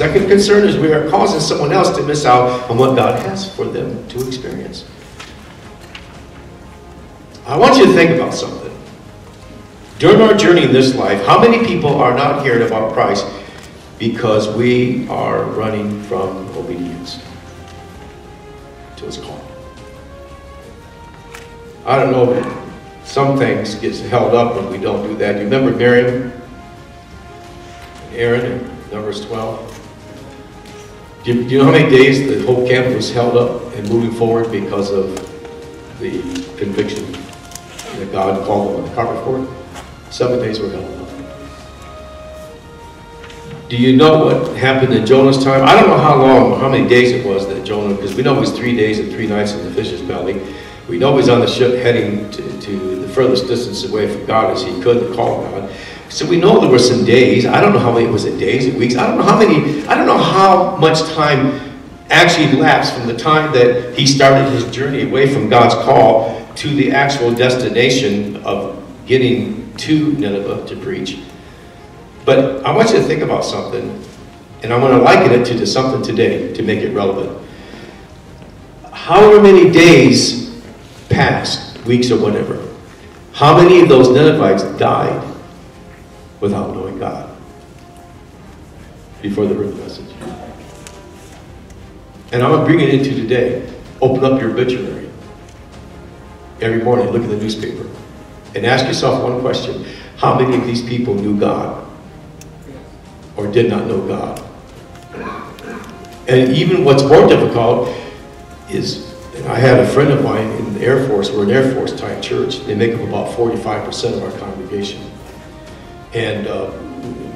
second concern is we are causing someone else to miss out on what God has for them to experience. I want you to think about something. During our journey in this life, how many people are not hearing about Christ because we are running from obedience to His call? I don't know if some things get held up when we don't do that. You remember Miriam and Aaron in Numbers 12? Do you know how many days the whole camp was held up and moving forward because of the conviction that God called them on the carpet for it? 7 days were held up. Do you know what happened in Jonah's time? I don't know how long, how many days it was that Jonah, because we know it was 3 days and 3 nights in the fish's belly. We know he was on the ship heading to the furthest distance away from God as he could to call God. So we know there were some days. I don't know how many, was it days, weeks? I don't know how much time actually elapsed from the time that he started his journey away from God's call to the actual destination of getting to Nineveh to preach. But I want you to think about something, and I want to liken it to something today to make it relevant. However many days passed, weeks or whatever, how many of those Ninevites died without knowing God before they heard the message? And I'm going to bring it into today. Open up your obituary every morning, look at the newspaper, and ask yourself one question. How many of these people knew God or did not know God? And even what's more difficult is, I had a friend of mine in the Air Force. We're an Air Force type church. They make up about 45% of our congregation. And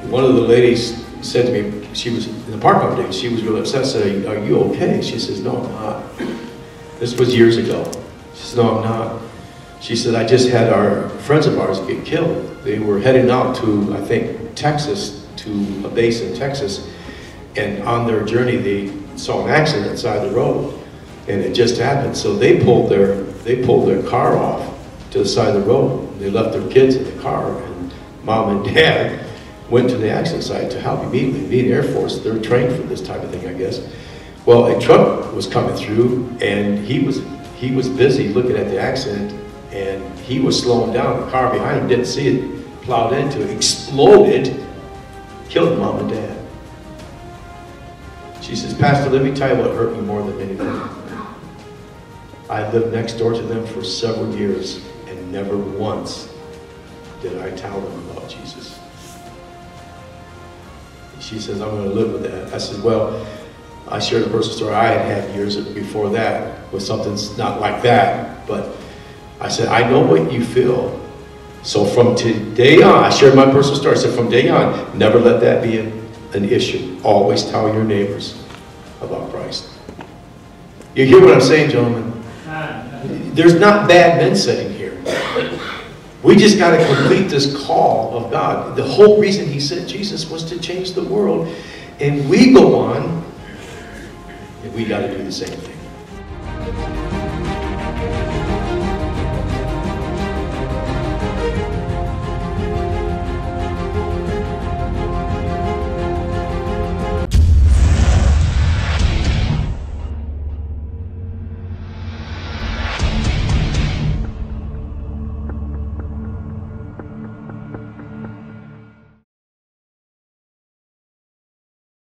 one of the ladies said to me, she was in the park one day, she was really upset, said, "Are you okay?" She says, "No, I'm not." This was years ago. She said, "No, I'm not." She said, "I just had our friends of ours get killed. They were heading out to, I think, Texas, to a base in Texas. And on their journey, they saw an accident on the side of the road. And it just happened. So they pulled their car off to the side of the road. They left their kids in the car, and Mom and Dad went to the accident site to help immediately. Being Air Force, they're trained for this type of thing, I guess. Well, a truck was coming through, and he was busy looking at the accident, and he was slowing down. The car behind him didn't see it, plowed into it, exploded, killed Mom and Dad. She says, "Pastor, let me tell you what hurt me more than anything. I lived next door to them for several years, and never once did I tell them about Jesus." She says, "I'm going to live with that." I said, "Well," I shared a personal story I had years before that with something not like that, but I said, "I know what you feel. So from today on," I shared my personal story. I said, "From day on, never let that be an issue. Always tell your neighbors about Christ." You hear what I'm saying, gentlemen? There's not bad men sitting here. We just got to complete this call of God. The whole reason He sent Jesus was to change the world. And we go on, and we got to do the same thing.